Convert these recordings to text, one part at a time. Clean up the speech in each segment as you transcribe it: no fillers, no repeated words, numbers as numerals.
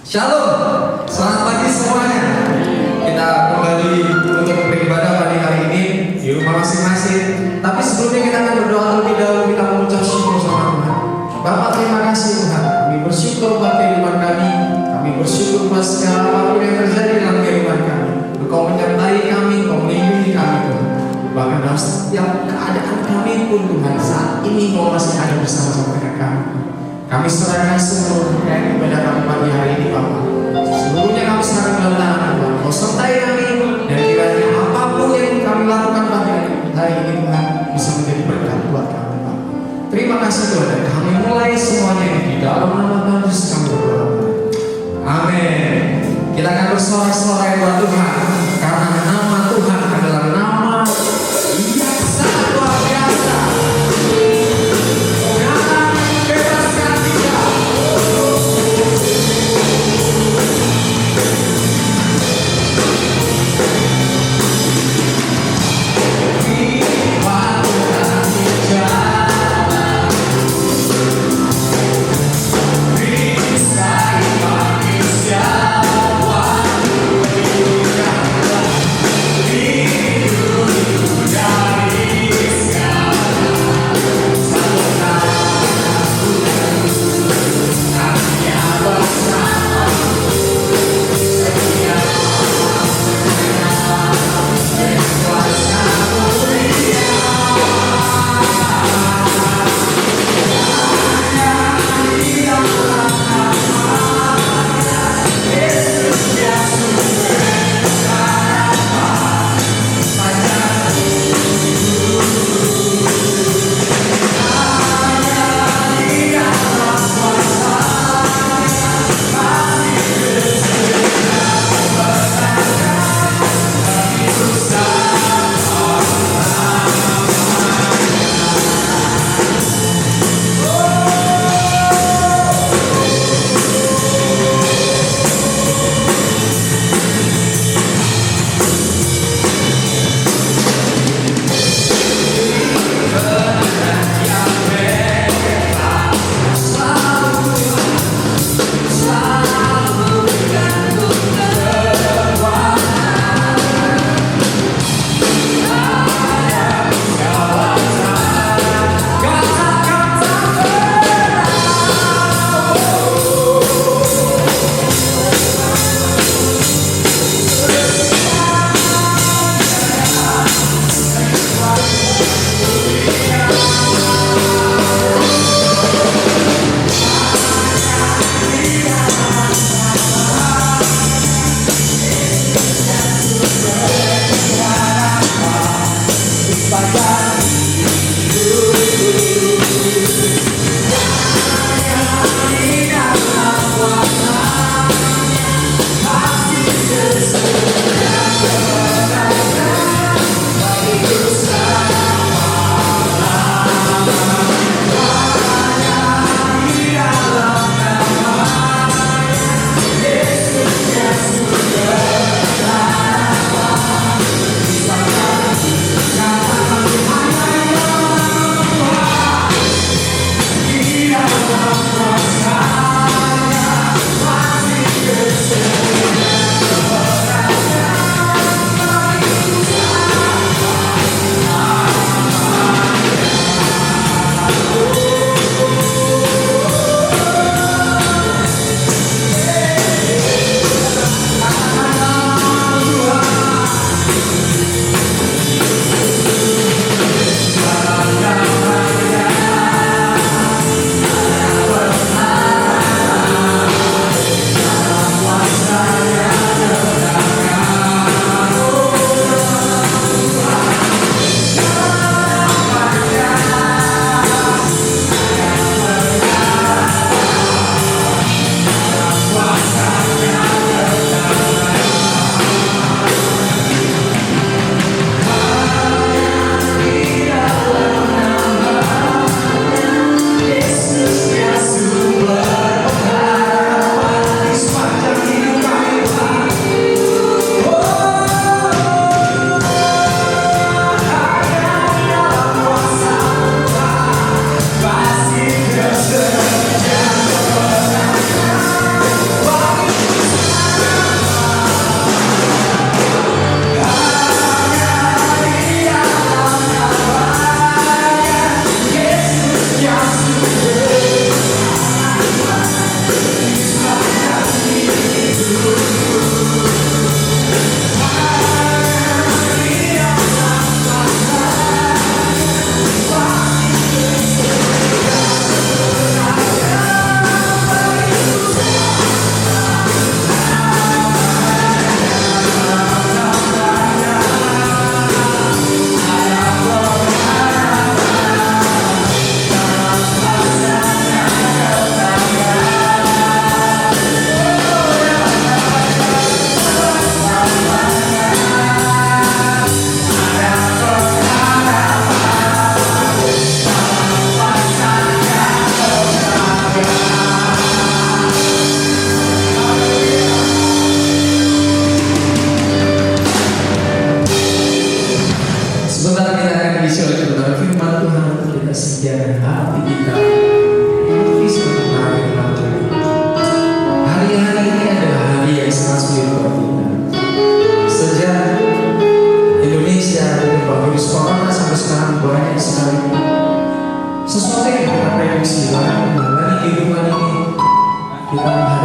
Shalom, selamat pagi semuanya. Kita kembali untuk beribadah pada hari ini di rumah masing-masing. Tapi sebelumnya kita akan berdoa terlebih dahulu, kita mengucap syukur sama Tuhan. Bapak, terima kasih Tuhan. Kami bersyukur buat kehidupan kami. Kami bersyukur buat segala apapun yang terjadi dalam kehidupan kami. Engkau menyertai kami, Engkau melindungi kami Tuhan. Bahkan dalam setiap keadaan kami pun Tuhan, saat ini Engkau masih ada bersama-sama dengan kami. Kami serahkan seluruh ibadah kami pagi hari ini Bapak. Seluruhnya kami serahkan dalam tangan Tuhan. Kau sertai kami dan kiranya apapun yang kami lakukan pagi hari ini Tuhan bisa menjadi berkat buat kami Bapak. Terima kasih Tuhan, dan kami mulai semuanya di dalam nama Tuhan Yesus kami berdoa. Amin. Kita akan bersorak-sorai buat Tuhan, karena nama Tuhan adalah nama yang sangat luar biasa. Manusia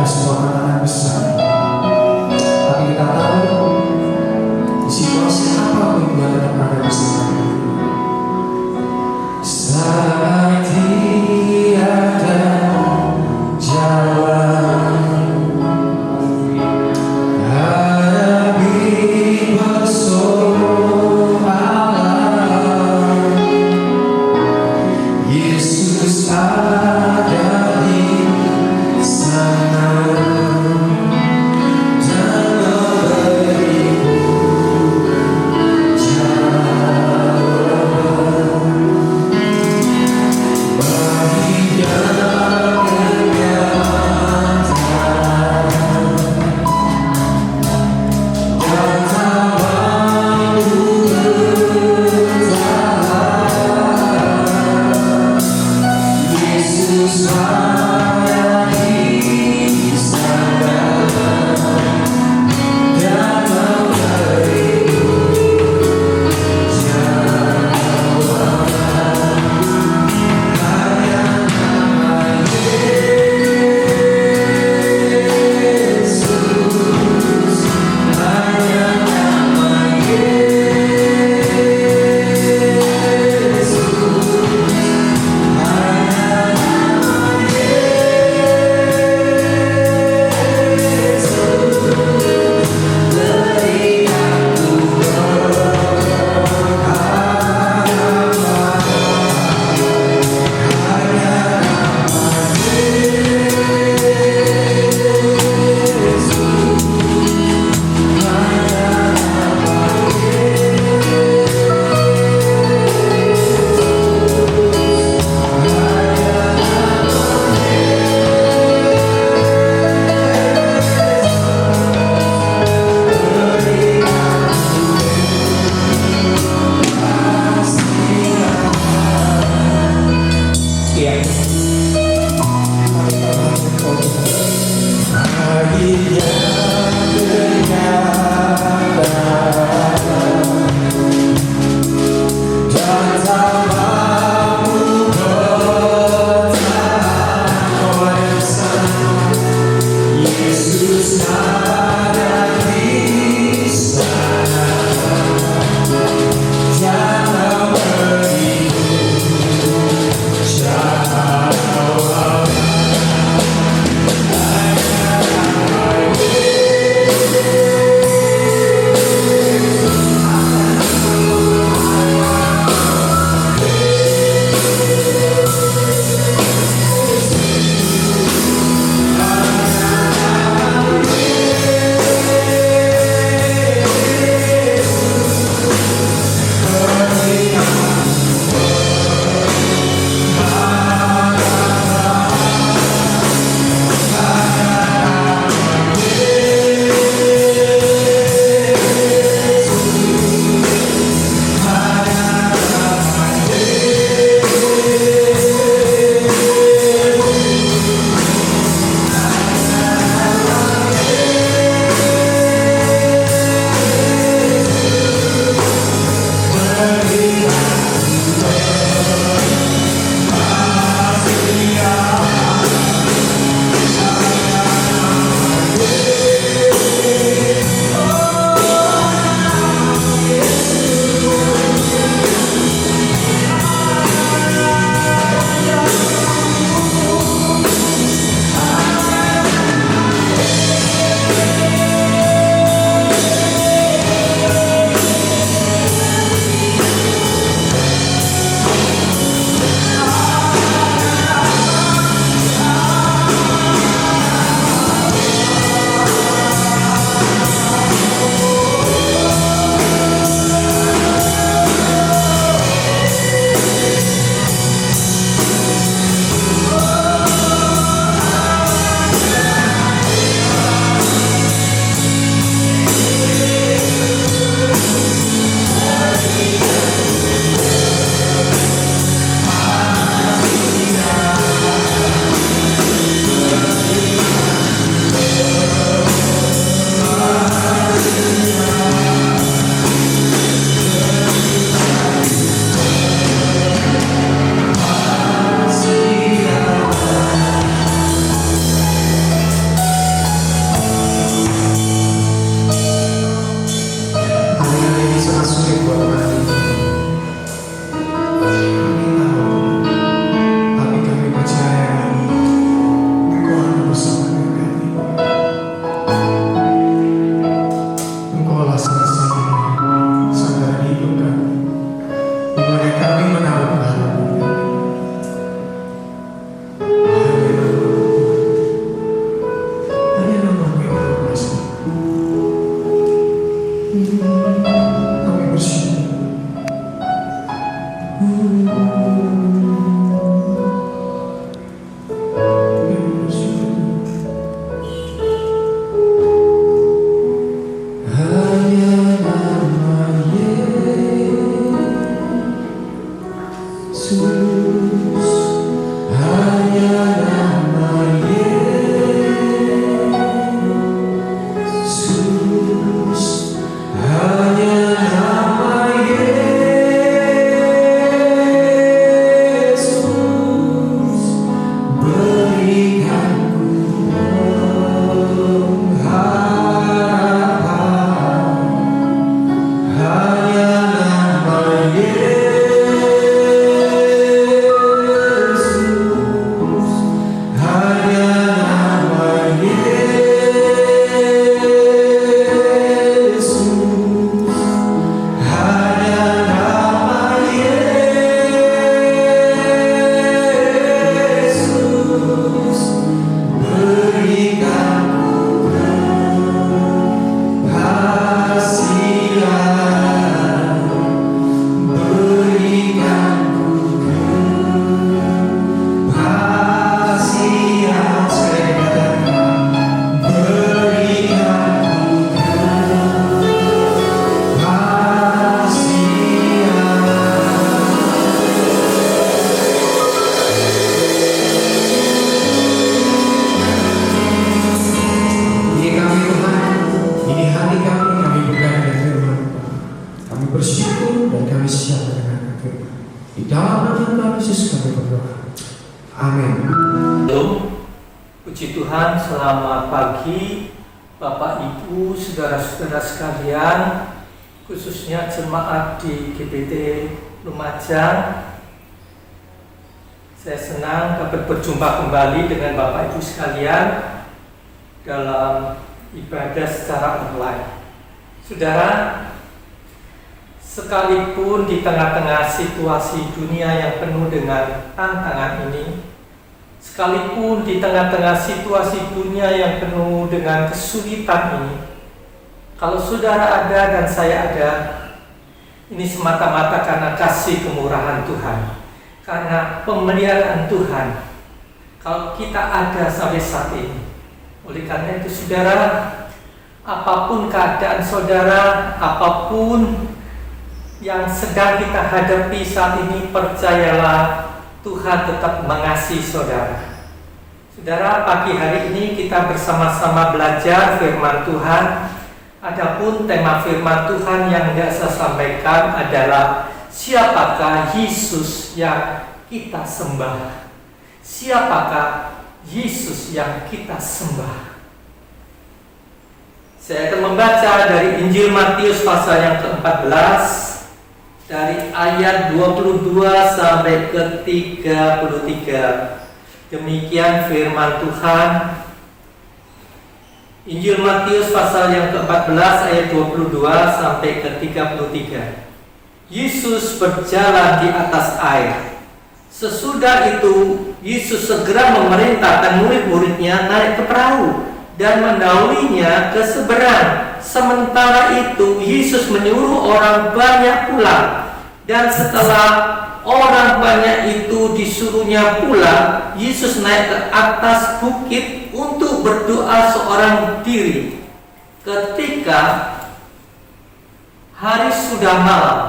sebuah anak besar. Tapi kita tahu di situasi apapun Tuhan tetap ada bersama. Saat tiada jalan, hadapi persoalan, Yesus ada di sana dan memberi selamat pagi Bapak Ibu, saudara-saudara sekalian, khususnya jemaat di GBT Lumajang. Saya senang dapat berjumpa kembali dengan Bapak Ibu sekalian dalam ibadah secara online. Saudara, sekalipun di tengah-tengah situasi dunia yang penuh dengan tantangan ini, sekalipun di tengah-tengah situasi dunia yang penuh dengan kesulitan ini, kalau saudara ada dan saya ada, ini semata-mata karena kasih kemurahan Tuhan, karena pemeliharaan Tuhan. Kalau kita ada sampai saat ini, oleh karena itu saudara, apapun keadaan saudara, apapun yang sedang kita hadapi saat ini, percayalah Tuhan tetap mengasihi saudara. Saudara, pagi hari ini kita bersama-sama belajar firman Tuhan. Adapun tema firman Tuhan yang hendak saya sampaikan adalah siapakah Yesus yang kita sembah? Siapakah Yesus yang kita sembah? Saya akan membaca dari Injil Matius pasal yang ke-14 dari ayat 22 sampai ke 33. Demikian firman Tuhan. Injil Matius pasal yang ke-14 ayat 22 sampai ke 33. Yesus berjalan di atas air. Sesudah itu Yesus segera memerintahkan murid-muridnya naik ke perahu dan mendahulunya ke seberang. Sementara itu Yesus menyuruh orang banyak pulang. Dan setelah orang banyak itu disuruhnya pulang, Yesus naik ke atas bukit untuk berdoa seorang diri. Ketika hari sudah malam,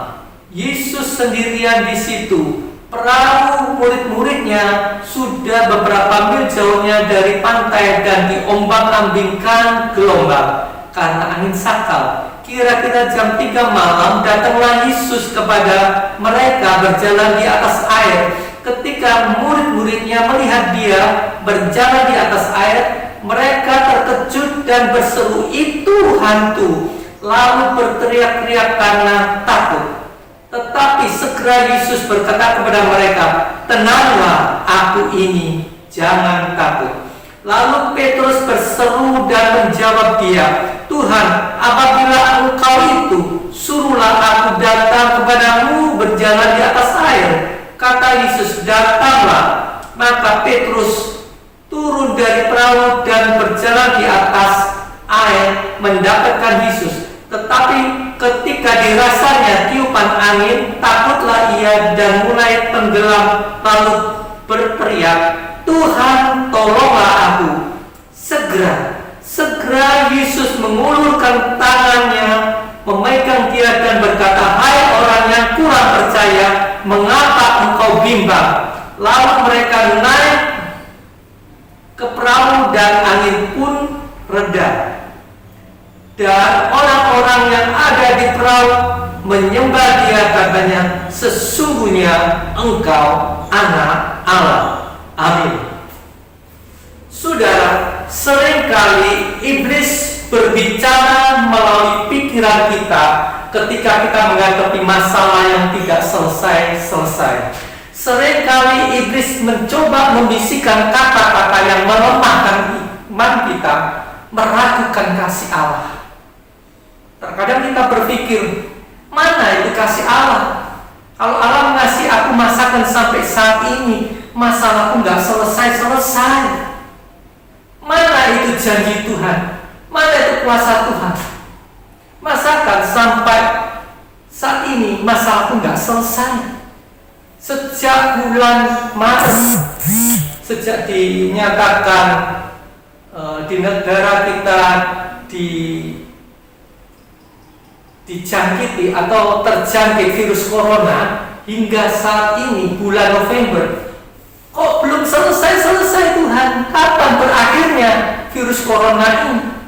Yesus sendirian di situ. Perahu murid-muridnya sudah beberapa mil jauhnya dari pantai dan diombang-ambingkan gelombang karena angin sakal. Kira-kira jam 3 malam datanglah Yesus kepada mereka berjalan di atas air. Ketika murid-muridnya melihat dia berjalan di atas air, mereka terkejut dan berseru, "Itu hantu!" lalu berteriak-teriak karena takut. Tetapi segera Yesus berkata kepada mereka, "Tenanglah, aku ini, jangan takut." Lalu Petrus berseru dan menjawab dia, "Tuhan, apabila Engkau itu, suruhlah aku datang kepadamu berjalan di atas air." Kata Yesus, "Datanglah." Maka Petrus turun dari perahu dan berjalan di atas air mendapatkan Yesus. Tetapi ketika dirasanya tiupan angin, takutlah ia dan mulai tenggelam, lalu berteriak, "Tuhan, tolonglah aku." Segera Yesus mengulurkan tangannya, memegang dia dan berkata, "Hai orang yang kurang percaya, mengapa engkau bimbang?" Lalu mereka naik ke perahu dan angin pun reda. Dan orang-orang yang ada di perahu menyembah dia, katanya, "Sesungguhnya engkau anak Allah." Amin. Saudara, seringkali iblis berbicara melalui pikiran kita ketika kita menghadapi masalah yang tidak selesai-selesai. Seringkali iblis mencoba membisikkan kata-kata yang melemahkan iman kita, meragukan kasih Allah. Terkadang kita berpikir, mana itu kasih Allah? Kalau Allah mengasihi aku masakan sampai saat ini, masalahku nggak selesai-selesai. Mana itu janji Tuhan? Mana itu kuasa Tuhan? Masakan sampai saat ini masalahku nggak selesai. Sejak bulan Maret, sejak dinyatakan di negara kita dijangkiti atau terjangkit virus corona, hingga saat ini bulan November, kok belum selesai Tuhan? Kapan berakhirnya virus corona ini?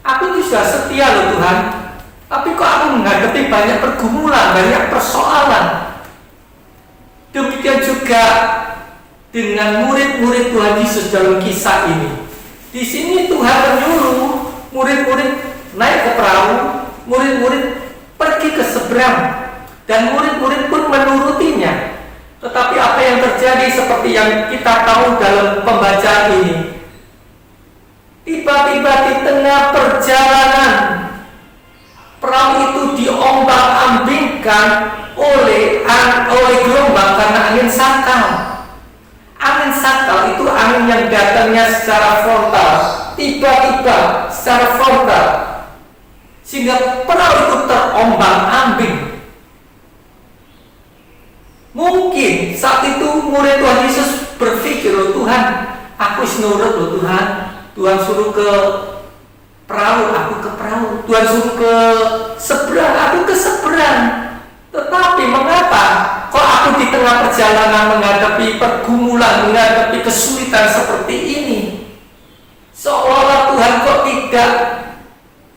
Aku itu sudah setia loh Tuhan, tapi kok aku menghadapi banyak pergumulan, banyak persoalan. Demikian juga dengan murid-murid Tuhan Yesus dalam kisah ini. Di sini Tuhan menyuruh murid-murid naik ke perahu, murid-murid pergi ke seberang, dan murid-murid pun menurutinya. Tetapi apa yang terjadi seperti yang kita tahu dalam pembacaan ini, tiba-tiba di tengah perjalanan perahu itu diombang-ambingkan oleh gelombang karena angin sakal. Angin sakal itu angin yang datangnya secara frontal, tiba-tiba secara frontal, sehingga perahu itu terombang-ambing. Mungkin saat itu murid Tuhan Yesus berpikir, "Loh Tuhan, aku nurut loh Tuhan. Tuhan suruh ke perahu, aku ke perahu. Tuhan suruh ke seberang, aku ke seberang. Tetapi mengapa kok aku di tengah perjalanan menghadapi pergumulan, menghadapi kesulitan seperti ini? Seolah Tuhan kok tidak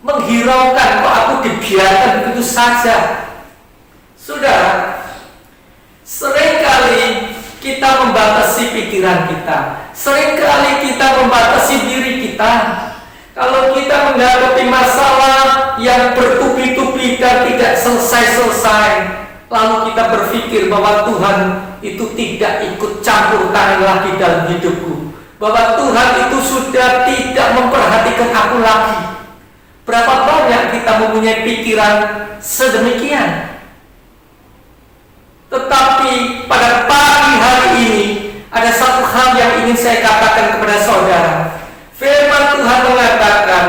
menghiraukan, kok aku dibiarkan begitu saja." Saudara, seringkali kita membatasi pikiran kita, seringkali kita membatasi diri kita. Kalau kita menghadapi masalah yang bertubi-tubi dan tidak selesai-selesai, lalu kita berpikir bahwa Tuhan itu tidak ikut campur tangan lagi dalam hidupku, bahwa Tuhan itu sudah tidak memperhatikan aku lagi. Berapa banyak kita mempunyai pikiran sedemikian? Tetapi pada pagi hari ini ada satu hal yang ingin saya katakan kepada saudara. Firman Tuhan mengatakan,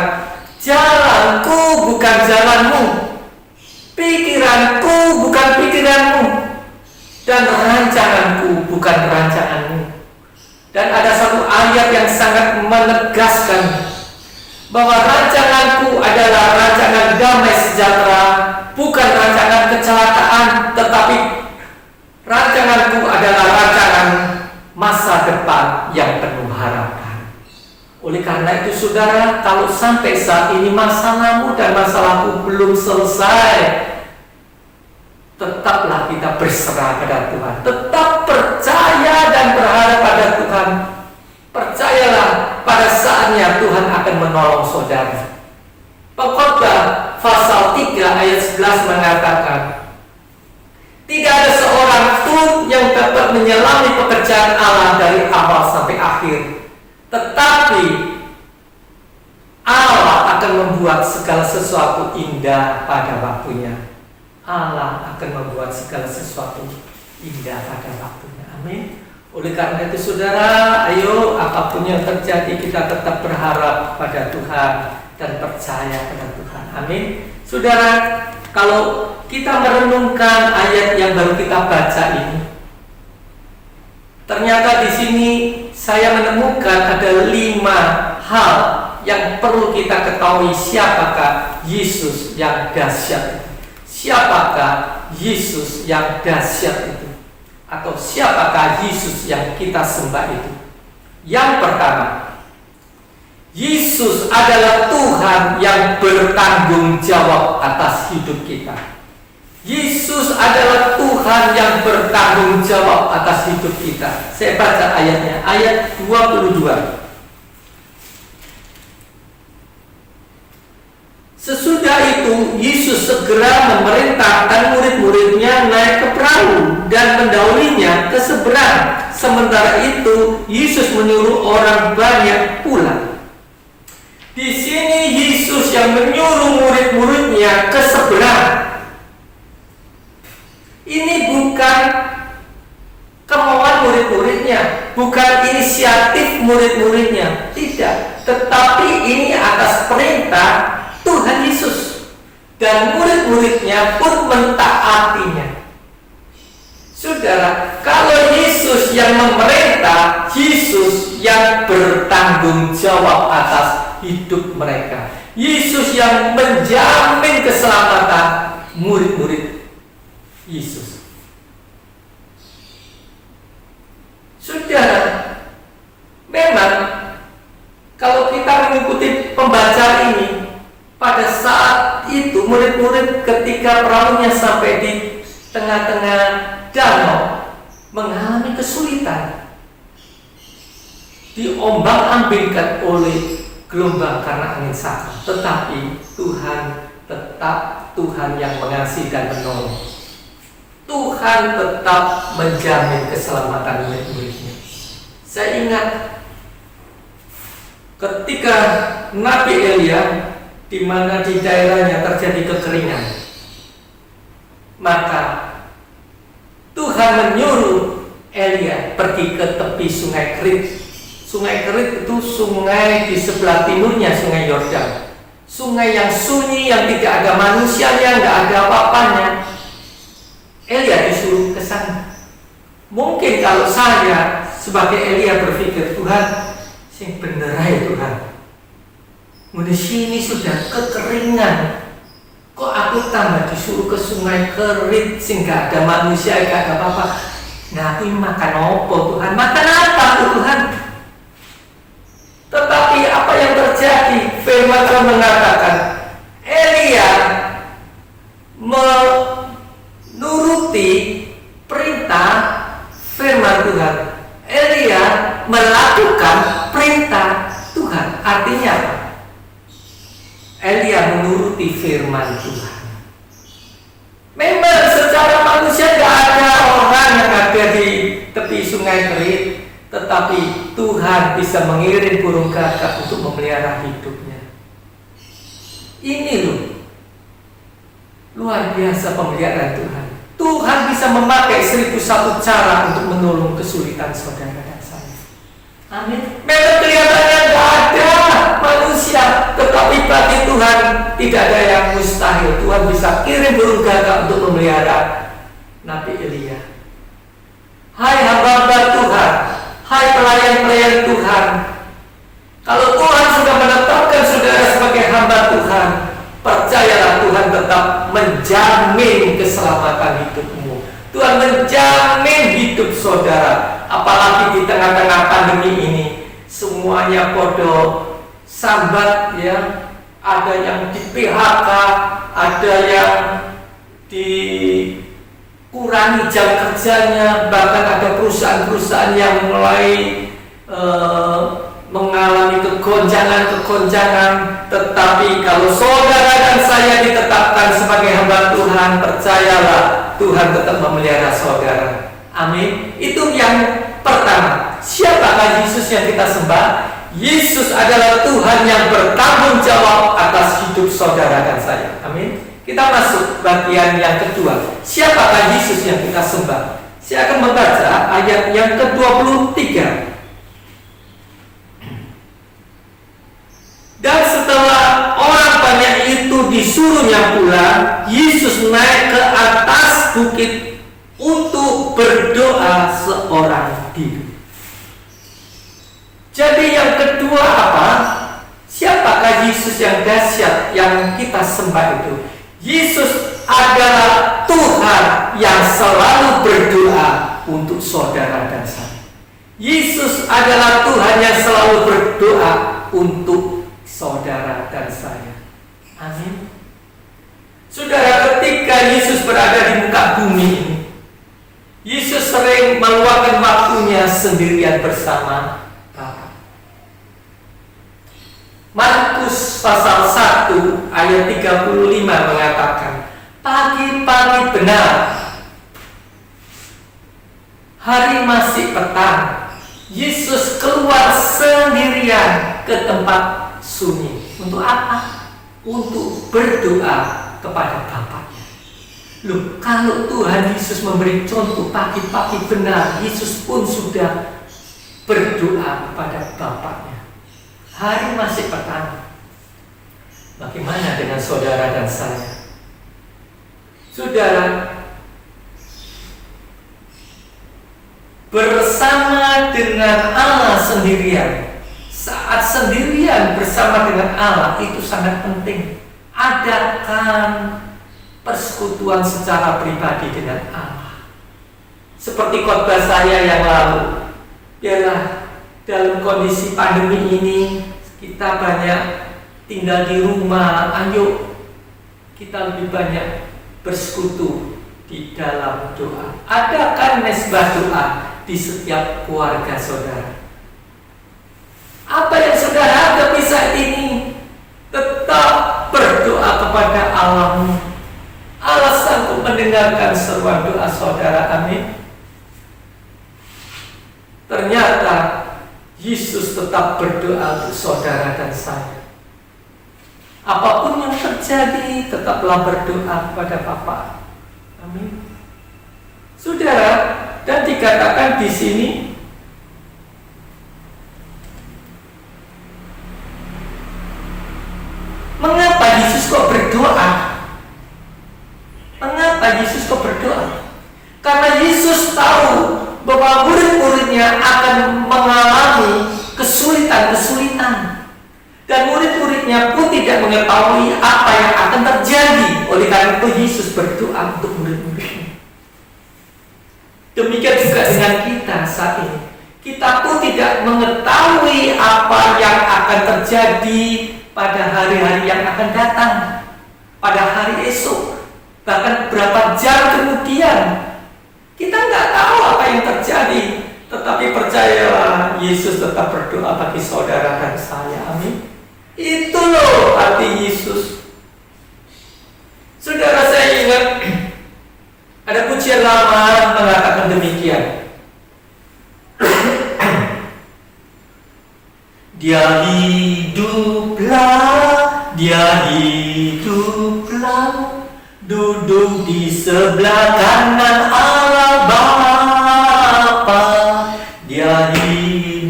"Jalanku bukan jalanmu, pikiranku bukan pikiranmu, dan rancanganku bukan rancanganmu." Dan ada satu ayat yang sangat menegaskan bahwa rancanganku adalah rancangan damai sejahtera, bukan rancangan kecelakaan, tetapi rancanganku adalah rancangan masa depan yang penuh harapan. Oleh karena itu saudara, kalau sampai saat ini masalahmu dan masalahku belum selesai, tetaplah kita berserah pada Tuhan. Tetap percaya dan berharap pada Tuhan. Percayalah, pada saatnya Tuhan akan menolong saudara. Pengkhotbah pasal 3 ayat 11 mengatakan, "Tidak ada seorang pun yang dapat menyelami pekerjaan Allah dari awal sampai akhir. Tetapi Allah akan membuat segala sesuatu indah pada waktunya." Allah akan membuat segala sesuatu indah pada waktunya. Amin. Oleh karena itu saudara, ayo apapun yang terjadi kita tetap berharap pada Tuhan dan percaya pada Tuhan. Amin. Saudara, kalau kita merenungkan ayat yang baru kita baca ini, ternyata di sini saya menemukan ada 5 hal yang perlu kita ketahui. Siapakah Yesus yang dahsyat itu? Siapakah Yesus yang dahsyat itu? Atau siapakah Yesus yang kita sembah itu? Yang pertama, Yesus adalah Tuhan yang bertanggung jawab atas hidup kita. Yesus adalah Tuhan yang bertanggung jawab atas hidup kita. Saya baca ayatnya, ayat 22. Sesudah itu Yesus segera memerintahkan murid-muridnya naik ke perahu dan mendahulunya ke seberang. Sementara itu Yesus menyuruh orang banyak pulang. Di sini Yesus yang menyuruh murid-muridnya ke seberang. Ini bukan kemauan murid-muridnya, bukan inisiatif murid-muridnya, tidak. Tetapi ini atas perintah Tuhan Yesus, dan murid-muridnya pun mentaatinya. Saudara, kalau Yesus yang memerintah, Yesus yang bertanggung jawab atas hidup mereka. Yesus yang menjamin keselamatan murid-murid Yesus. Saudara, memang kalau kita mengikuti pembacaan ini, pada saat itu murid-murid ketika perahunya sampai di tengah-tengah danau mengalami kesulitan. diombang-ambingkan oleh gelombang karena angin sakral, tetapi Tuhan tetap Tuhan yang mengasihi dan menolong. Tuhan tetap menjamin keselamatan murid-muridnya. Saya ingat ketika Nabi Elia, di mana di daerahnya terjadi kekeringan, maka Tuhan menyuruh Elia pergi ke tepi sungai Kerit. Sungai Kerit itu sungai di sebelah timurnya sungai Yordan. Sungai yang sunyi, yang tidak ada manusianya, nggak ada apa-apanya. Elia disuruh ke sana. Mungkin kalau saya sebagai Elia berpikir, Tuhan, sing bener ae Tuhan. Di sini sudah kekeringan. Kok aku tambah disuruh ke sungai Kerit, sing nggak ada manusia, nggak ada apa-apa. Nah, aku makan apa Tuhan? Makan apa Tuhan? Tetapi apa yang terjadi? Firman Tuhan mengatakan Elia menuruti perintah firman Tuhan. Elia melakukan perintah Tuhan. Artinya apa? Elia menuruti firman Tuhan. Memang secara manusia tidak ada orang yang ada di tepi sungai Kerit, tetapi Tuhan bisa mengirim burung gagak untuk memelihara hidupnya. Ini loh, luar biasa pemeliharaan Tuhan. Tuhan bisa memakai 1001 cara untuk menolong kesulitan saudara dan saya. Amin. Memang kelihatannya tidak ada manusia, tetapi bagi Tuhan tidak ada yang mustahil. Tuhan bisa kirim burung gagak untuk memelihara Nabi Elia. Hai hamba-hamba Tuhan, hai pelayan-pelayan Tuhan, kalau Tuhan sudah menetapkan saudara sebagai hamba Tuhan, percayalah Tuhan tetap menjamin keselamatan hidupmu. Tuhan menjamin hidup saudara. Apalagi di tengah-tengah pandemi ini, semuanya podo sambat ya. Ada yang di PHK, ada yang dikurangi jam kerjanya, bahkan ada perusahaan-perusahaan yang mulai mengalami kegoncangan. Tetapi kalau saudara dan saya ditetapkan sebagai hamba Tuhan, percayalah Tuhan tetap memelihara saudara. Amin. Itu yang pertama. Siapakah Yesus yang kita sembah? Yesus adalah Tuhan yang bertanggung jawab atas hidup saudara dan saya. Amin. Kita masuk bagian yang kedua. Siapakah Yesus yang kita sembah? Saya akan membaca ayat yang ke-23. Dan setelah orang banyak itu disuruhnya pulang, Yesus naik ke atas bukit untuk berdoa seorang diri. Jadi yang kedua apa? Siapakah Yesus yang dahsyat yang kita sembah itu? Yesus adalah Tuhan yang selalu berdoa untuk saudara dan saya. Yesus adalah Tuhan yang selalu berdoa untuk saudara dan saya. Amin. Saudara, ketika Yesus berada di muka bumi ini, Yesus sering meluangkan waktunya sendirian bersama Bapa. Markus pasal 1 ayat 35 mengatakan, pagi-pagi benar, hari masih petang, Yesus keluar sendirian ke tempat sunyi. Untuk apa? Untuk berdoa kepada Bapaknya. Loh, kalau Tuhan Yesus memberi contoh pagi-pagi benar, Yesus pun sudah berdoa kepada Bapaknya. Hari masih petang. Bagaimana dengan saudara dan saya? Saudara, bersama dengan Allah sendirian, saat sendirian bersama dengan Allah itu sangat penting. Adakan persekutuan secara pribadi dengan Allah. Seperti khotbah saya yang lalu, biarlah dalam kondisi pandemi ini kita banyak tinggal di rumah. Ayo kita lebih banyak bersekutu di dalam doa. Adakan mesbah doa di setiap keluarga saudara. Apa yang saudara hadapi saat ini, tetap berdoa kepada Allahmu. Allah sanggup mendengarkan seruan doa saudara. Amin. Ternyata Yesus tetap berdoa untuk saudara dan saya. Apapun yang terjadi, tetaplah berdoa kepada Bapa. Amin. Saudara, dan dikatakan di sini, mengapa Yesus kok berdoa? Mengapa Yesus kok berdoa? Karena Yesus tahu bahwa murid-muridnya akan mengalami kesulitan-kesulitan. Dan murid-muridnya pun tidak mengetahui apa yang akan terjadi. Oleh karena itu Yesus berdoa untuk murid-muridnya. Demikian juga dengan kita saat ini. Kita pun tidak mengetahui apa yang akan terjadi pada hari-hari yang akan datang, pada hari esok, bahkan berapa jam kemudian. Kita nggak tahu apa yang terjadi, tetapi percayalah, Yesus tetap berdoa bagi saudara dan saya. Amin. Itu loh arti Yesus. Saudara, saya ingat ada pujian lama mengatakan demikian. Dia hiduplah, duduk di sebelah kanan Allah Bapa. Dia hiduplah,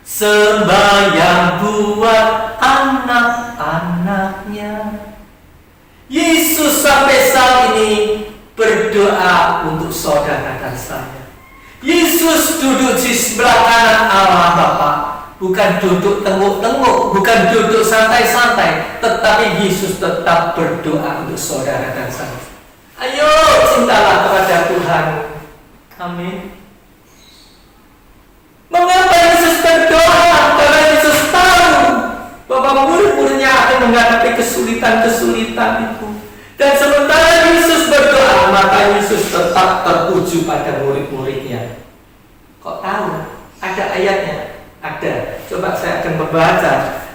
sembahyang buat anak-anaknya. Yesus sampai saat ini berdoa untuk saudara dan saya. Yesus duduk di sebelah kanan Allah Bapa. Bukan duduk tenguk-tenguk, bukan duduk santai-santai, tetapi Yesus tetap berdoa untuk saudara dan saya. Ayo, cintalah kepada Tuhan. Amin. Mengapa Yesus berdoa? Karena Yesus tahu bahwa murid-muridnya akan menghadapi kesulitan-kesulitan itu. Dan sementara Yesus berdoa, maka Yesus tetap tertuju pada murid-muridnya. Kok tahu? Ada ayatnya? Ada. Coba saya akan membaca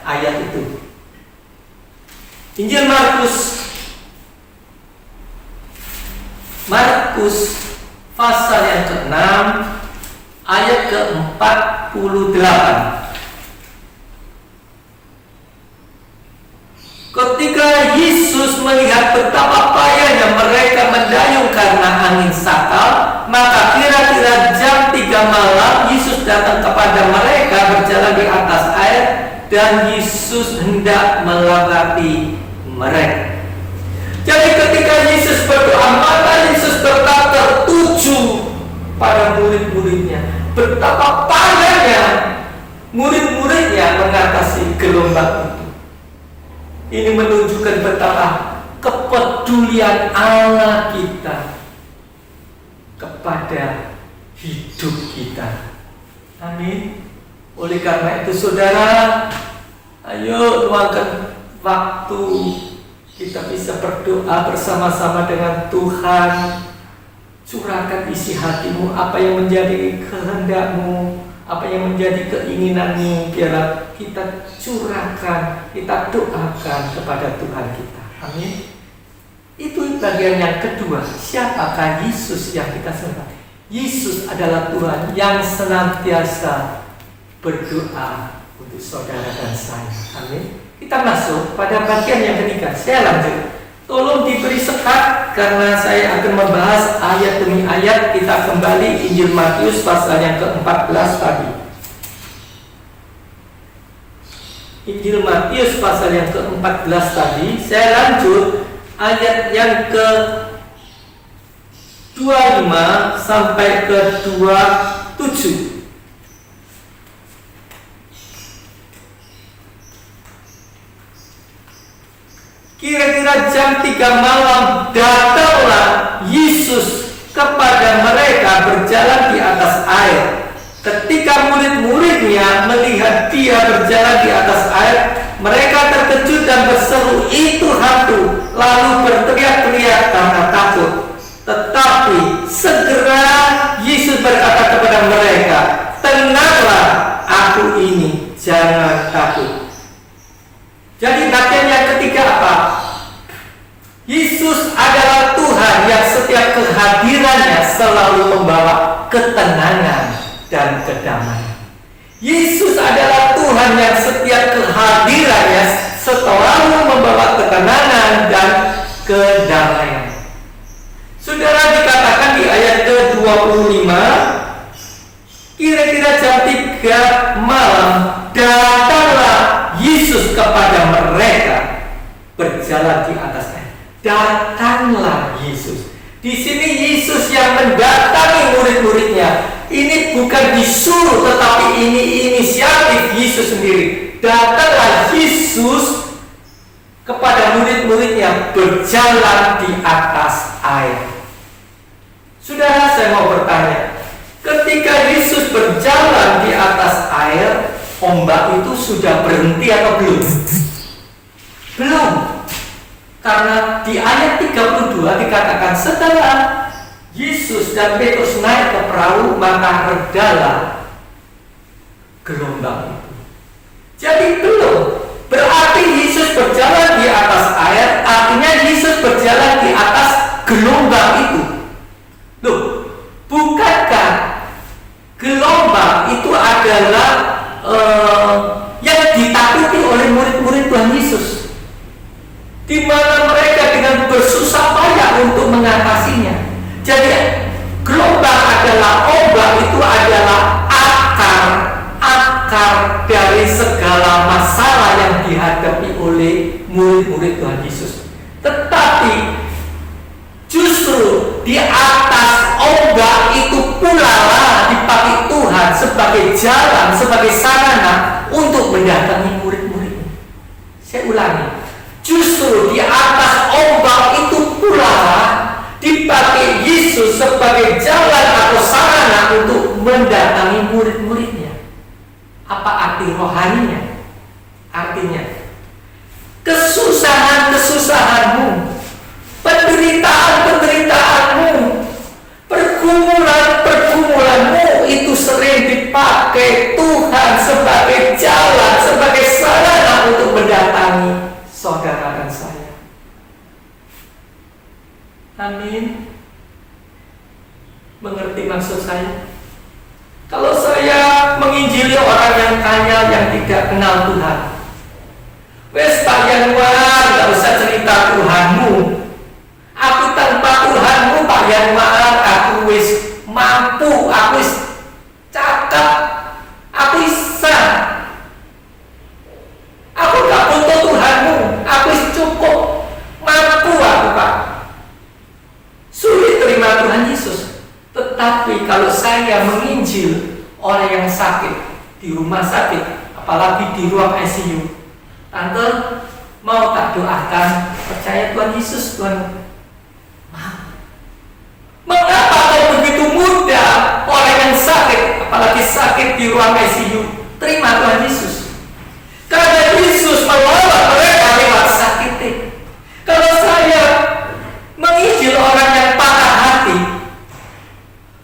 ayat itu. Injil Markus pasal yang ke-6 ayat ke-48. Ketika Yesus melihat betapa payahnya mereka mendayung karena angin sakal, maka kira-kira jam 3 malam Yesus datang kepada mereka berjalan di atas air, dan Yesus hendak melewati mereka. Jadi ketika Yesus berdoa, maka Yesus tetap tertuju pada murid-muridnya. Betapa payahnya murid-muridnya mengatasi gelombang itu. Ini menunjukkan betapa kepedulian Allah kita kepada hidup kita. Amin. Oleh karena itu saudara, ayo luangkan waktu kita bisa berdoa bersama-sama dengan Tuhan. Curahkan isi hatimu, apa yang menjadi kehendakmu, apa yang menjadi keinginanmu, biarlah kita curahkan, kita doakan kepada Tuhan kita. Amin. Itu bagian yang kedua. Siapakah Yesus yang kita sembah? Yesus adalah Tuhan yang senantiasa berdoa untuk saudara dan saya. Amin. Kita masuk pada bagian yang ketiga. Saya lanjut. Tolong diberi sekat karena saya akan membahas ayat demi ayat. Kita kembali Injil Matius pasal yang ke-14 tadi. Injil Matius pasal yang ke-14 tadi. Saya lanjut ayat yang ke-25 sampai ke-27. Kira-kira jam 3 malam datanglah Yesus kepada mereka berjalan di atas air. Ketika murid-muridnya melihat dia berjalan di atas air, mereka terkejut dan berseru, "Itu hantu!" Lalu berteriak-teriak karena takut. Tetapi segera Yesus berkata dan kedamaian. Yesus adalah Tuhan yang setiap kehadirannya selalu membawa ketenangan dan kedamaian. Saudara, dikatakan di ayat ke-25, kira-kira jam 3 malam datanglah Yesus kepada mereka berjalan di atas air. Datanglah Yesus. Di sini Yesus yang mendatangi murid-muridnya. Ini bukan disuruh, tetapi ini inisiatif Yesus sendiri. Datanglah Yesus kepada murid-muridnya berjalan di atas air. Saudara, saya mau bertanya, ketika Yesus berjalan di atas air, ombak itu sudah berhenti atau belum? Belum. Karena di ayat 32 dikatakan setelah Yesus dan Petrus naik ke perahu, maka redalah gelombang itu. Jadi belum. Berarti Yesus berjalan di atas air, artinya Yesus berjalan di atas gelombang itu. Loh, bukankah gelombang itu adalah yang ditakuti oleh murid-murid Tuhan Yesus, di mana mereka dengan bersusah payah untuk mengatasinya. Jadi gelombang adalah, ombak itu adalah akar dari segala masalah yang dihadapi oleh murid-murid Tuhan Yesus. Tetapi justru di atas ombak itu pula lah dipakai Tuhan sebagai jalan, sebagai sarana untuk mendatangi murid-muridnya. Saya ulangi, justru di atas ombak itu pula dipakai Yesus sebagai jalan atau sarana untuk mendatangi murid-muridnya. Apa arti rohaninya? Artinya, kesusahan-kesusahanmu, penderitaan-penderitaanmu, pergumulan-pergumulanmu itu sering dipakai Tuhan sebagai jalan, sebagai sarana untuk mendatangi saudara dan saya. Amin. Mengerti maksud saya? Kalau saya menginjili orang yang kaya yang tidak kenal Tuhan, wes Pak Yanuar, gak usah cerita Tuhanmu. Aku tanpa Tuhanmu Pak Yanuar, aku wis mampu, aku wis cakep, aku bisa. Aku gak butuh Tuhanmu, aku wis cukup, mampu aku Pak. Sulit terima Tuhan Yesus. Tetapi kalau saya menginjil orang yang sakit di rumah sakit, apalagi di ruang ICU, tante mau tak doakan, percaya Tuhan Yesus, Tuhan. Mengapa kau begitu mudah orang yang sakit, apalagi sakit di ruang ICU, terima Tuhan Yesus? Karena Yesus menolong mereka lewat sakit. Kalau saya menginjil orang yang patah hati,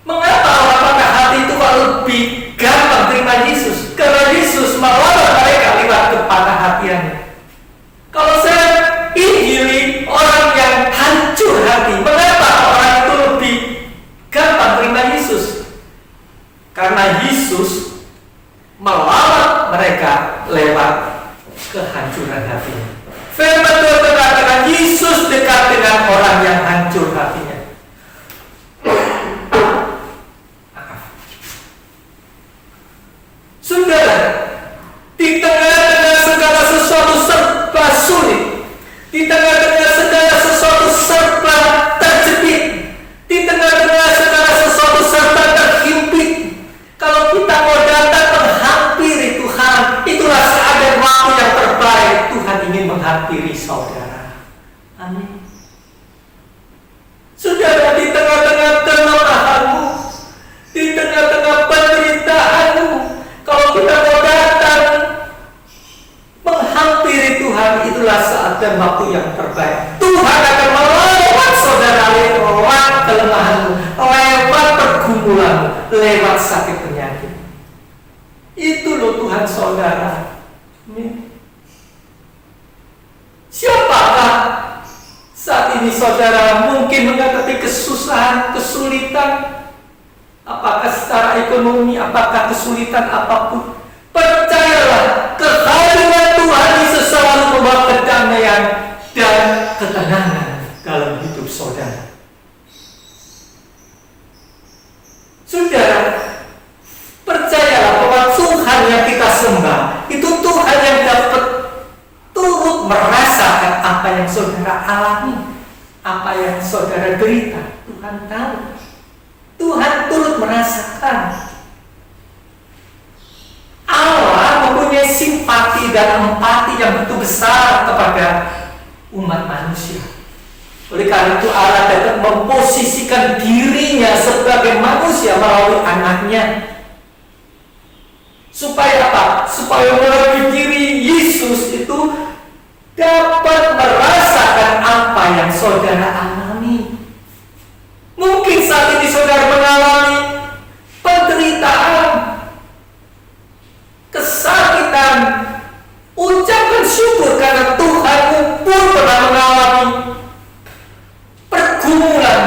mengapa orang patah hati itu kalau lebih gampang terima Yesus? Karena Yesus menolong mereka lewat kepatah hatiannya. Kalau saya injili orang yang hancur hati, mengapa orang itu lebih gampang terima Yesus? Karena Yesus menolong mereka lewat kehancuran hatinya. Firman Tuhan berkata, Yesus dekat dengan orang yang hancur hatinya. Saudara, di tengah-tengah segala sesuatu serba sulit, di tengah-tengah segala sesuatu serba terjepit, di tengah-tengah segala sesuatu serba terhimpit, kalau kita mau datang menghampiri Tuhan, itulah saat dan waktu yang terbaik. Tuhan ingin menghampiri saudara. Amin. Saudara, di tengah-tengah kelemahanmu, di tengah-tengah penderitaanmu, kalau kita mau datang menghampiri Tuhan, itulah saat dan waktu yang terbaik. Tuhan akan melawat saudara lewat kelemahanmu, lewat pergumulanmu, lewat sakit penyakit. Itu loh Tuhan saudara. Amin. Siapakah saat ini saudara mungkin menghadapi kesusahan, kesulitan? Apakah secara masalah ekonomi, apakah kesulitan apapun, percayalah kehadiran Tuhan Yesus selalu membawa kedamaian dan ketenangan dalam hidup saudara. Saudara, percayalah bahwa Tuhan yang kita sembah itu Tuhan yang dapat turut merasakan apa yang saudara alami, apa yang saudara derita. Tuhan tahu. Tuhan turut merasakan. Allah mempunyai simpati dan empati yang begitu besar kepada umat manusia. Oleh karena itu Allah dapat memposisikan dirinya sebagai manusia melalui anaknya. Supaya apa? Supaya melalui diri Yesus itu dapat merasakan apa yang saudara alami. Mungkin saat ini saudara mengalami penderitaan, kesakitan. Ucapkan syukur karena Tuhanmu pun pernah mengalami pergumulan,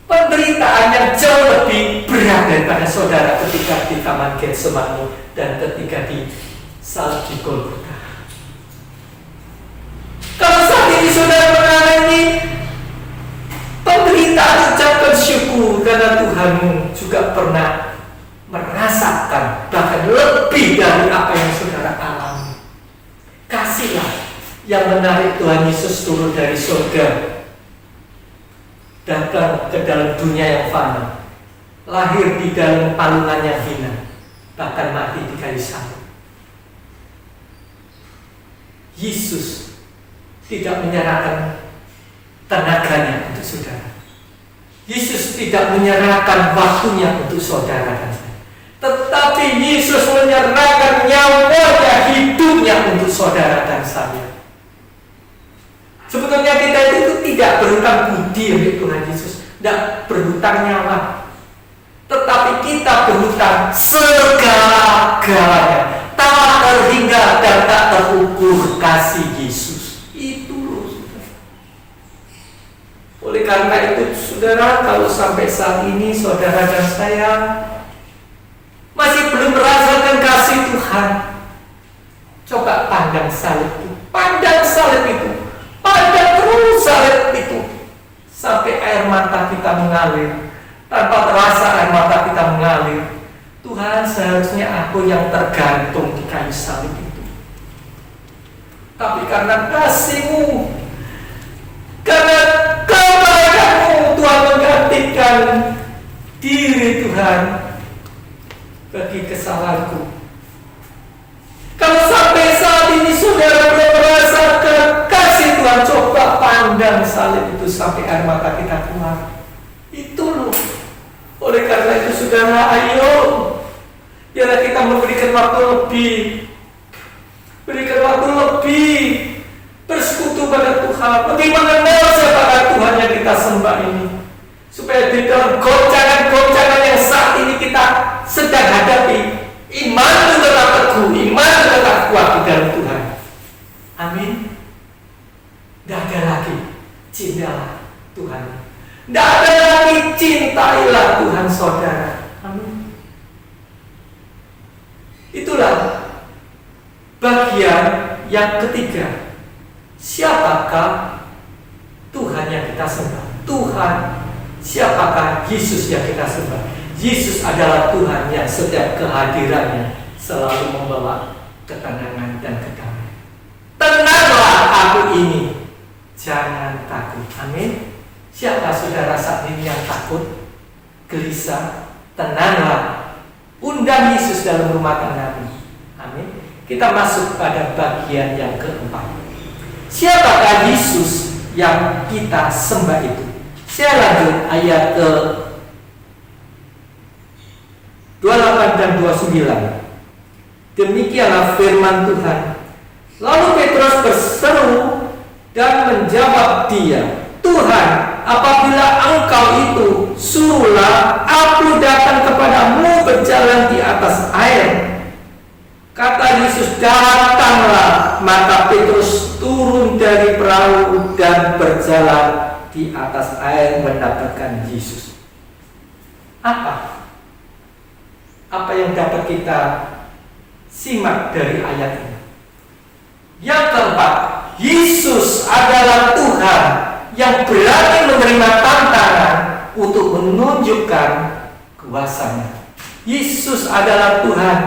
penderitaan yang jauh lebih berat daripada saudara ketika di Taman Getsemani dan ketika di salib di Golgota. Kalau saat ini saudara mengalami penderitaan, ucapkan syukur karena Tuhanmu juga pernah merasakan bahkan lebih dari apa yang saudara alami. Kasihlah yang menarik Tuhan Yesus turun dari surga, datang ke dalam dunia yang fana, lahir di dalam palungan yang hina, bahkan mati di kayu salib. Yesus tidak menyerahkan tenaganya untuk saudara. Yesus tidak menyerahkan waktunya untuk saudara dan saya. Tetapi Yesus menyerahkan nyawanya, hidupnya untuk saudara dan saya. Sebetulnya kita itu tidak berhutang budi untuk Tuhan Yesus, tidak berhutang nyawa. Tetapi kita berhutang segala-galanya, tak terhingga dan tak terukur kasih Yesus. Itu loh, saudara. Oleh karena itu, saudara, kalau sampai saat ini saudara dan saya masih belum merasakan kasih Tuhan, coba pandang salib itu, pandang salib itu, pandang terus salib itu, sampai air mata kita mengalir. Tanpa terasa air mata kita mengalir. Tuhan, seharusnya aku yang tergantung di kayu salib itu, tapi karena kasih-Mu, karena kebaikan-Mu, Tuhan menggantikan diri Tuhan bagi kesalahanku. Kalau sampai saat ini saudara belum merasakan kasih Tuhan, coba pandang salib itu sampai air mata kita keluar. Itu loh. Oleh karena itu saudara, ayo, biarlah kita memberikan waktu lebih, berikan waktu lebih, bersekutu pada Tuhan, lebih mengenal siapakah Tuhan yang kita sembah ini, supaya di dalam goncangan-goncangan yang saat ini kita sedang hadapi, iman tetap teguh, iman tetap kuat di dalam Tuhan. Amin. Tidak ada lagi cintalah Tuhan, tidak ada lagi cintailah Tuhan saudara. Amin. Itulah bagian yang ketiga. Siapakah Tuhan yang kita sembah? Tuhan, siapakah Yesus yang kita sembah? Yesus adalah Tuhan yang setiap kehadirannya selalu membawa ketenangan dan kedamaian. Tenanglah aku ini, jangan takut. Amin. Siapa saudara saat ini yang takut, gelisah? Tenanglah, undang Yesus dalam rumah tanggamu. Amin. Kita masuk pada bagian yang keempat. Siapakah Yesus yang kita sembah itu? Saya lanjut ayat ke 28 dan 29. Demikianlah firman Tuhan. Lalu Petrus berseru dan menjawab dia, Tuhan, apabila Engkau itu, suruhlah aku datang kepadamu berjalan di atas air. Kata Yesus, datanglah. Maka Petrus turun dari perahu dan berjalan di atas air mendapatkan Yesus. Apa apa yang dapat kita simak dari ayat ini? Yang keempat, Yesus adalah Tuhan yang berani menerima tantangan untuk menunjukkan kuasa-Nya. Yesus adalah Tuhan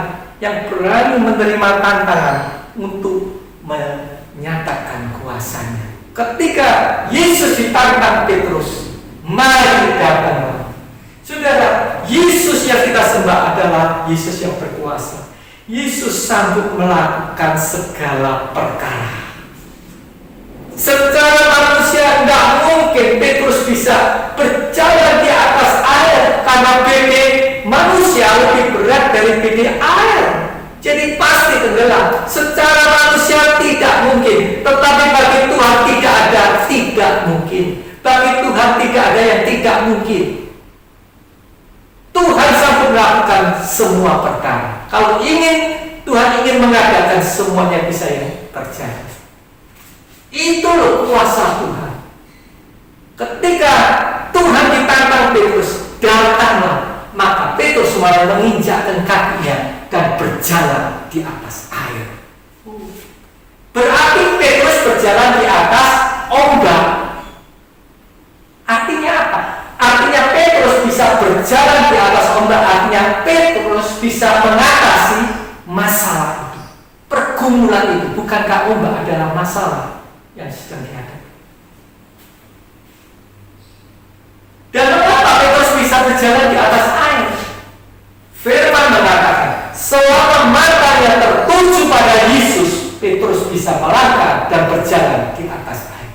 yang berani menerima tantangan untuk menyatakan kuasa-Nya. Ketika Yesus ditantang Petrus, mari datanglah. Saudara, Yesus yang kita sembah adalah Yesus yang berkuasa. Yesus sanggup melakukan segala perkara. Secara manusia tidak mungkin Petrus bisa berjalan di atas air karena bede manusia lebih berat dari bede air. Jadi pasti tenggelam. Secara manusia tidak mungkin, tetapi bagi Tuhan tidak mungkin. Bagi Tuhan tidak ada yang tidak mungkin. Tuhan sanggup melakukan semua perkara. Kalau Tuhan ingin mengadakan semuanya bisa yang terjadi. Itu loh kuasa Tuhan. Ketika Tuhan ditantang Petrus, datanglah, maka Petrus mulai menginjakkan kakinya dan berjalan di atas air. Berarti Petrus berjalan di atas ombak. Artinya apa? Artinya Petrus bisa berjalan di atas ombak. Artinya Petrus bisa mengatasi masalah itu, pergumulan itu. Bukankah ombak adalah masalah yang sedang dihadapi? Dan mengapa Petrus bisa berjalan di atas air? Firman mengatakan, selama matanya tertuju pada Yesus, Petrus bisa melangkah dan berjalan di atas air.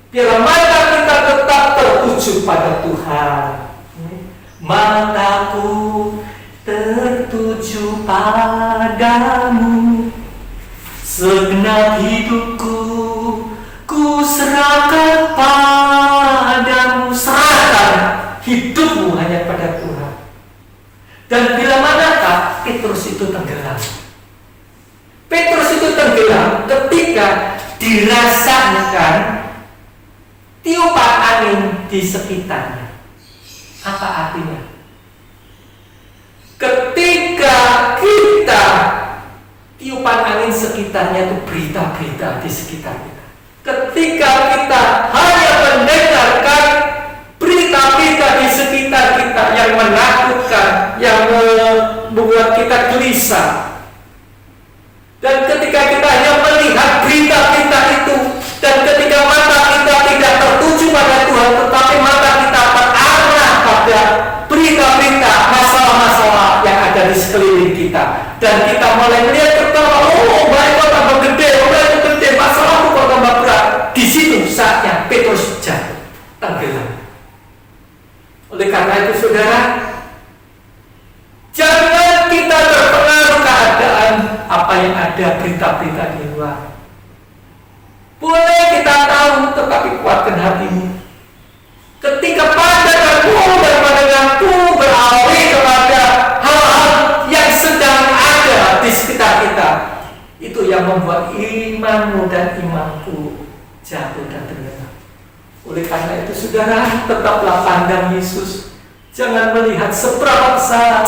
Bila mata kita tetap tertuju pada Tuhan, mataku tertuju padamu, segenap hidupku ku serahkan padamu. Serahkan hidupmu hanya pada Tuhan. Dan bila manakah Petrus itu tenggelam? Petrus itu tenggelam ketika dirasakan tiupan angin di sekitarnya. Apa artinya? Ketika kita tiupan angin sekitarnya itu berita-berita di sekitar kita. Ketika kita hanya mendengarkan berita-berita di sekitar kita yang menakutkan, yang membuat kita gelisah. Dan ketika kita hanya melihat berita-berita itu, dan ketika mata kita tidak tertuju pada Tuhan, tetapi mata kita terarah pada berita-berita masalah-masalah yang ada di sekeliling kita, dan kita mulai melihat pertama, mereka tambah gede, masalahku kok tambah berat. Di situ saatnya Petrus jatuh, tenggelam. Oleh karena itu, saudara, jangan kita terpengaruh keadaan apa yang ada berita-berita di luar. Boleh kita tahu, tetapi kuatkan hatimu. Ketika pandanganmu dan pandanganku beralih kepada hal-hal yang sedang ada di sekitar kita, itu yang membuat imanmu dan imanku jatuh dan tenggelam. Oleh karena itu, saudara, tetaplah pandang Yesus. Jangan melihat seberapa besar,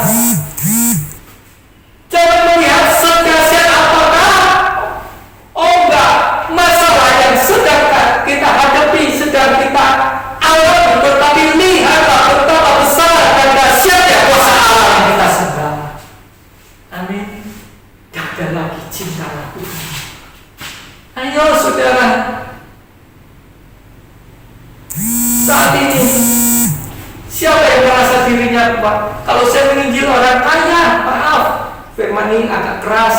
jangan melihat sedahsyat apakah ombak masalah yang sedang kita hadapi, sedang kita alami, tetapi lihatlah betapa besar dan dahsyatnya kuasa Allah yang kita sembah. Amin. Tidak ada lagi cinta Tuhan. Ayo, saudara, saat ini siapa yang merasa dirinya kuat? Kalau saya menginjil orang kaya, maaf, firman ini agak keras.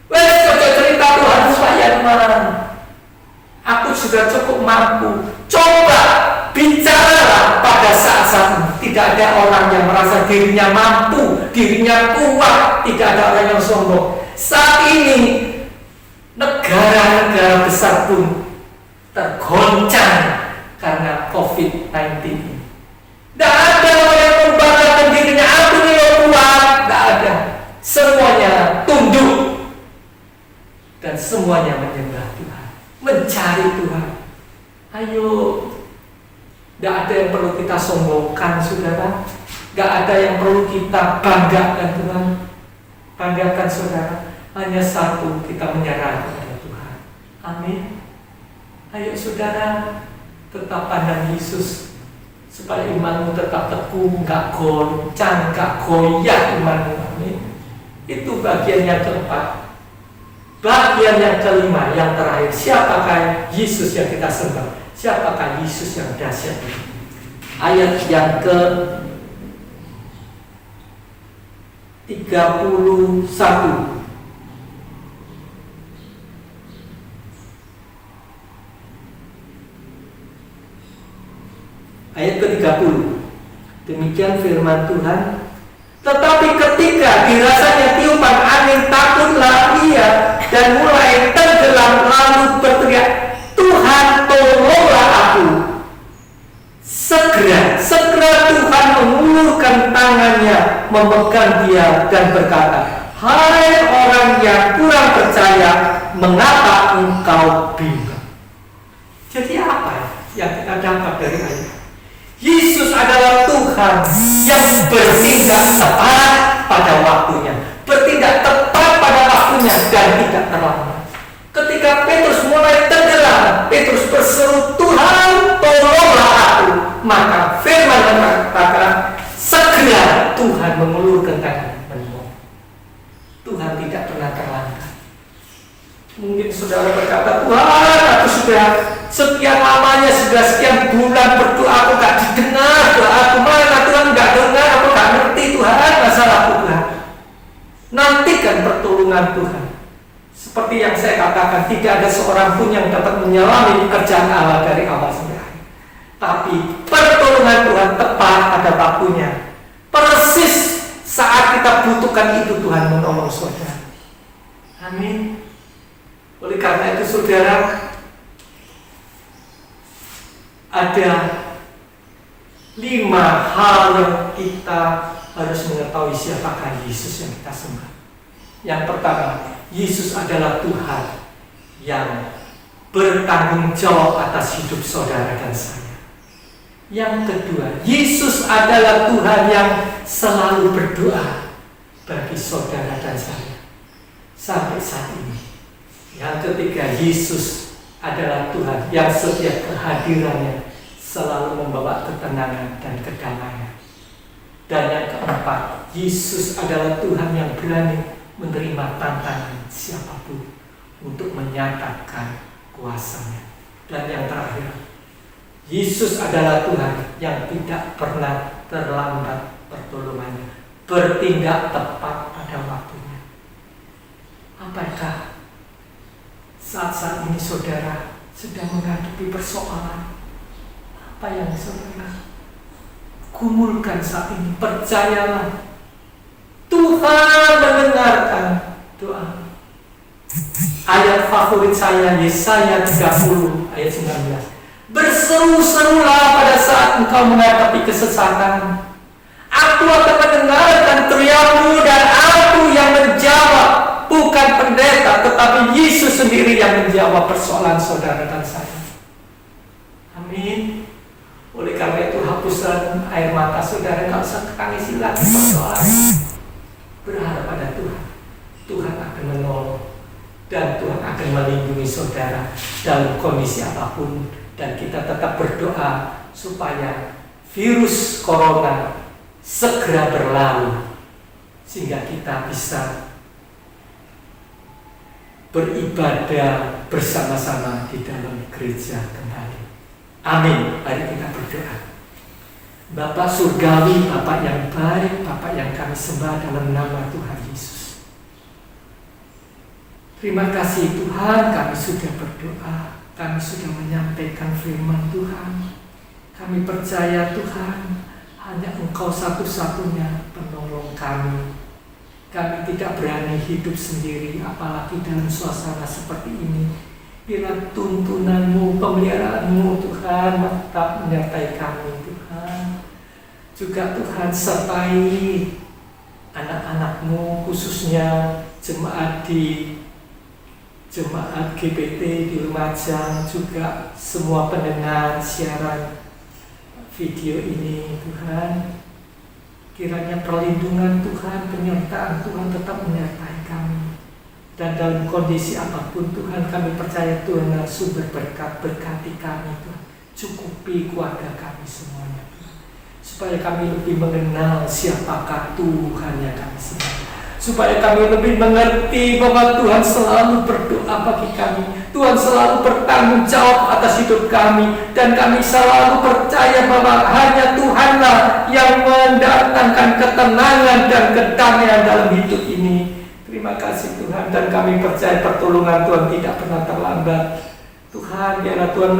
Coba cerita Tuhan supaya teman. Aku sudah cukup mampu. Coba bicaralah pada saat-saat ini. Tidak ada orang yang merasa dirinya mampu, dirinya kuat. Tidak ada orang yang sombong. Saat ini negara-negara besar pun tergoncang karena COVID-19 ini. Tidak ada orang yang membanggakan dirinya, aku ini kuat. Tidak ada. Semuanya tunduk dan semuanya menyembah Tuhan, mencari Tuhan. Ayo, tidak ada yang perlu kita sombongkan, saudara. Tidak Gak ada yang perlu kita banggakan Tuhan. Banggakan saudara. Hanya satu, kita menyerah kepada Tuhan. Amin. Ayo saudara, tetap pandang Yesus, supaya imanmu tetap teguh, gak goncang, gak goyah imanmu. Amin. Itu bagian yang keempat. Bagian yang kelima, yang terakhir, siapakah Yesus yang kita sembah? Siapakah Yesus yang dahsyat ini? Ayat yang ke 31. Ayat ke-30. Demikian firman Tuhan. Tetapi ketika dirasanya tiupan angin, takutlah ia dan mulai tenggelam, lalu berteriak, Tuhan tolonglah aku. Segera Tuhan mengulurkan tangannya, memegang dia dan berkata, hai orang yang kurang percaya, mengapa engkau bimbang? Jadi apa yang kita dapat dari ayat? Yesus adalah Tuhan yang bertindak tepat pada waktunya, bertindak tepat pada waktunya dan tidak terlambat. Ketika Petrus mulai tenggelam, Petrus berseru, Tuhan tolonglah aku. Maka firman mengatakan, segera Tuhan mengulurkan tangan menolong. Tuhan tidak pernah terlambat. Mungkin saudara berkata, Tuhan, aku sudah sekian lamanya, sudah sekian bulan berdoa, aku gak didengar doa aku. Mana Tuhan gak dengar, aku gak ngerti Tuhan masalahku Tuhan. Nantikan pertolongan Tuhan. Seperti yang saya katakan, tidak ada seorang pun yang dapat menyelami pekerjaan Allah dari awal sampai akhir. Tapi pertolongan Tuhan tepat pada waktunya. Persis saat kita butuhkan itu Tuhan menolong saudara. Amin. Oleh karena itu saudara, ada 5 hal yang kita harus mengetahui siapakah Yesus yang kita sembah. Yang pertama, Yesus adalah Tuhan yang bertanggung jawab atas hidup saudara dan saya. Yang kedua, Yesus adalah Tuhan yang selalu berdoa bagi saudara dan saya sampai saat ini. Yang ketiga, Yesus adalah Tuhan yang setiap kehadirannya selalu membawa ketenangan dan kedamaian. Dan yang keempat, Yesus adalah Tuhan yang berani menerima tantangan siapapun untuk menyatakan kuasanya. Dan yang terakhir, Yesus adalah Tuhan yang tidak pernah terlambat pertolongannya, bertindak tepat pada waktunya. Apakah saat-saat ini saudara sedang menghadapi persoalan? Apa yang saudara gumulkan saat ini? Percayalah, Tuhan mendengarkan doa. Ayat favorit saya, Yesaya 30 ayat 19. Berseru-serulah pada saat engkau menghadapi kesesatan. Aku akan mendengarkan teriakmu dan aku yang menjawab. Bukan pendeta, tetapi Yesus sendiri yang menjawab persoalan saudara dan saya. Amin. Oleh karena itu, hapuslah air mata saudara, gak usah tangisi lagi persoalan. Berharap pada Tuhan. Tuhan akan menolong dan Tuhan akan melindungi saudara dalam kondisi apapun. Dan kita tetap berdoa supaya virus corona segera berlalu, sehingga kita bisa beribadah bersama-sama di dalam gereja kembali. Amin. Mari kita berdoa. Bapa surgawi, Bapa yang baik, Bapa yang kami sembah dalam nama Tuhan Yesus. Terima kasih Tuhan, kami sudah berdoa, kami sudah menyampaikan firman Tuhan. Kami percaya Tuhan, hanya Engkau satu-satunya penolong kami. Kami tidak berani hidup sendiri, apalagi dalam suasana seperti ini. Bila tuntunanmu, pemeliharaanmu Tuhan tetap menyertai kami Tuhan. Juga Tuhan sertai anak-anakmu, khususnya jemaat GPT di Lumajang, juga semua pendengar siaran video ini Tuhan. Kiranya perlindungan Tuhan, penyertaan Tuhan tetap menyertai kami. Dan dalam kondisi apapun Tuhan, kami percaya Tuhan adalah sumber berkat. Berkati kami Tuhan, cukupi keluarga kami semuanya Tuhan. Supaya kami lebih mengenal siapakah Tuhan yang kami sembah. Supaya kami lebih mengerti bahwa Tuhan selalu berdoa bagi kami. Tuhan selalu bertanggung jawab atas hidup kami. Dan kami selalu percaya bahwa hanya Tuhanlah yang mendatangkan ketenangan dan kedamaian dalam hidup ini. Terima kasih Tuhan, dan kami percaya pertolongan Tuhan tidak pernah terlambat. Tuhan, biarlah Tuhan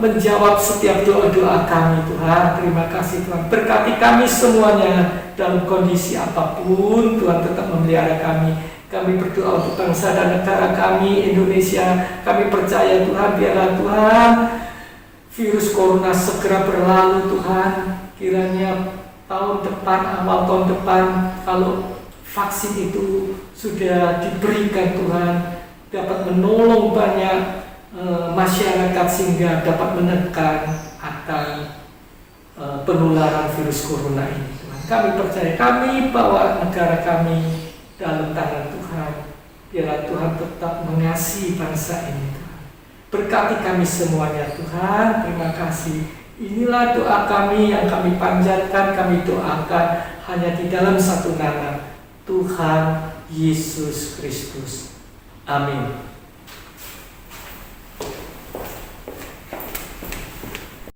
menjawab setiap doa-doa kami Tuhan. Terima kasih Tuhan, berkati kami semuanya dalam kondisi apapun. Tuhan tetap memelihara kami. Kami berdoa untuk bangsa dan negara kami, Indonesia. Kami percaya Tuhan, biarlah Tuhan virus corona segera berlalu Tuhan. Kiranya tahun depan, awal tahun depan, kalau vaksin itu sudah diberikan Tuhan, dapat menolong banyak masyarakat sehingga dapat menekan angka penularan virus corona ini Tuhan. Kami percaya, kami bawa negara kami dalam tangan Tuhan. Biarlah Tuhan tetap mengasihi bangsa ini Tuhan. Berkati kami semuanya Tuhan. Terima kasih. Inilah doa kami yang kami panjatkan, kami doakan hanya di dalam satu nama, Tuhan Yesus Kristus. Amin.